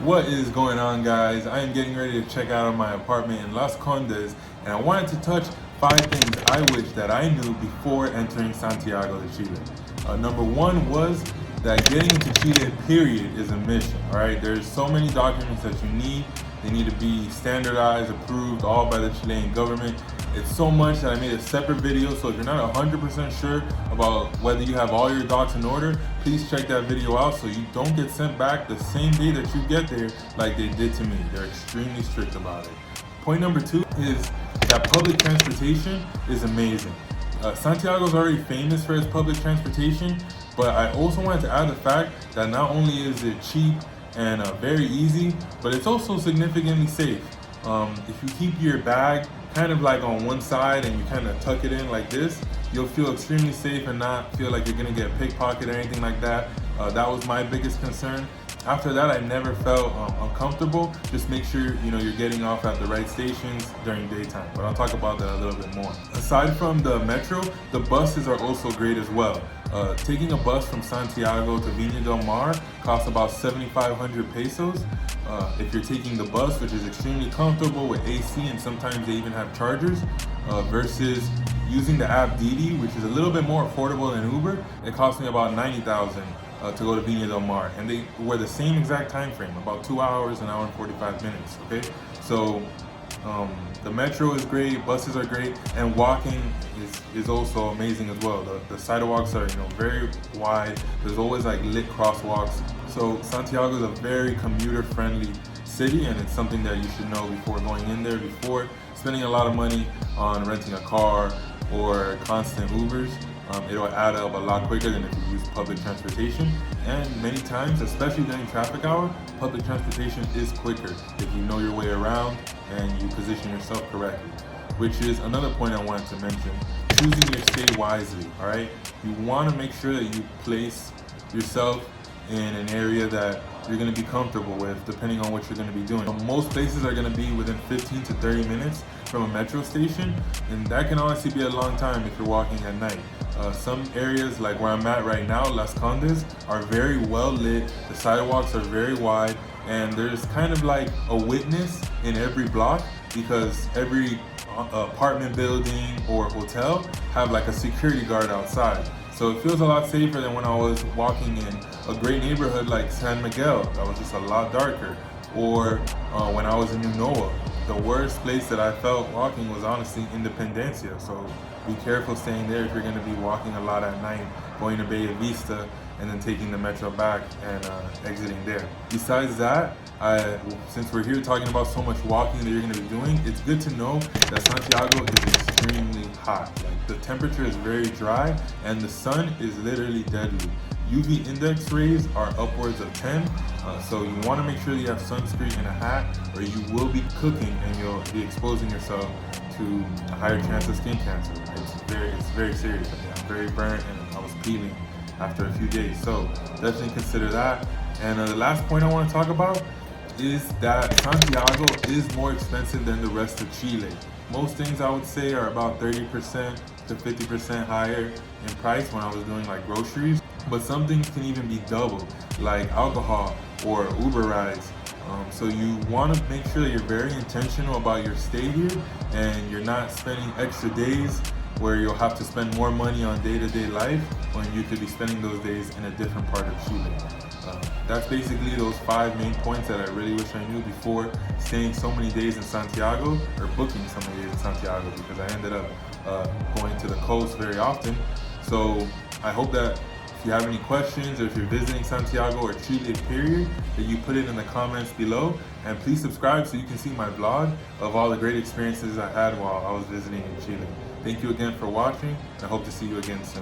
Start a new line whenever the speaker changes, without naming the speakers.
What is going on, guys? I am getting ready to check out my apartment in Las Condes, and I wanted to touch 5 things I wish that I knew before entering Santiago de Chile. Number one was that getting into Chile, period, is a mission. All right, there's so many documents that you need. They need to be standardized, approved, all by the Chilean government. It's so much that I made a separate video, so if you're not 100% sure about whether you have all your docs in order, please check that video out so you don't get sent back the same day that you get there like they did to me. They're extremely strict about it. Point number two is that public transportation is amazing. Santiago is already famous for its public transportation, but I also wanted to add the fact that not only is it cheap and very easy, but it's also significantly safe. If you keep your bag kind of like on one side and you kind of tuck it in like this, you'll feel extremely safe and not feel like you're gonna get pickpocketed or anything like that. That was my biggest concern. After that, I never felt uncomfortable. Just make sure you're getting off at the right stations during daytime. But I'll talk about that a little bit more. Aside from the metro, the buses are also great as well. Taking a bus from Santiago to Viña del Mar costs about 7,500 pesos. If you're taking the bus, which is extremely comfortable with AC and sometimes they even have chargers, versus using the app Didi, which is a little bit more affordable than Uber, it cost me about 90,000 to go to Viña del Mar, and they were the same exact time frame, about 2 hours, an hour and 45 minutes. Okay, so the metro is great, buses are great, and walking is also amazing as well. The sidewalks are very wide. There's always like lit crosswalks. So Santiago is a very commuter friendly city, and it's something that you should know before going in there, before spending a lot of money on renting a car or constant Ubers. It'll add up a lot quicker than if you use public transportation. And many times, especially during traffic hour, public transportation is quicker if you know your way around and you position yourself correctly. Which is another point I wanted to mention. Choosing your stay wisely, all right? You want to make sure that you place yourself in an area that you're going to be comfortable with, depending on what you're going to be doing. Most places are going to be within 15 to 30 minutes from a metro station, and that can honestly be a long time if you're walking at night. Some areas, like where I'm at right now, Las Condes, are very well lit, the sidewalks are very wide, and there's kind of like a witness in every block, because every apartment building or hotel have like a security guard outside. So it feels a lot safer than when I was walking in a great neighborhood like San Miguel that was just a lot darker, or when I was in Unoa. The worst place that I felt walking was honestly Independencia. So be careful staying there if you're going to be walking a lot at night, going to Bella Vista and then taking the metro back and exiting there. Besides that, since we're here talking about so much walking that you're going to be doing, it's good to know that Santiago is extremely hot. Like, the temperature is very dry and the sun is literally deadly. UV index rays are upwards of 10, so you want to make sure that you have sunscreen and a hat, or you will be cooking and you'll be exposing yourself to a higher chance of skin cancer. It's very serious. I'm very burnt and I was peeling after a few days, so definitely consider that. And the last point I want to talk about is that Santiago is more expensive than the rest of Chile. Most things I would say are about 30% to 50% higher in price when I was doing like groceries, but some things can even be double, like alcohol or Uber rides. So you want to make sure that you're very intentional about your stay here and you're not spending extra days where you'll have to spend more money on day-to-day life when you could be spending those days in a different part of Chile. That's basically those 5 main points that I really wish I knew before staying so many days in Santiago, or booking so many days in Santiago, because I ended up going to the coast very often. So I hope that if you have any questions, or if you're visiting Santiago or Chile, period, that you put it in the comments below. And please subscribe so you can see my vlog of all the great experiences I had while I was visiting in Chile. Thank you again for watching, and I hope to see you again soon.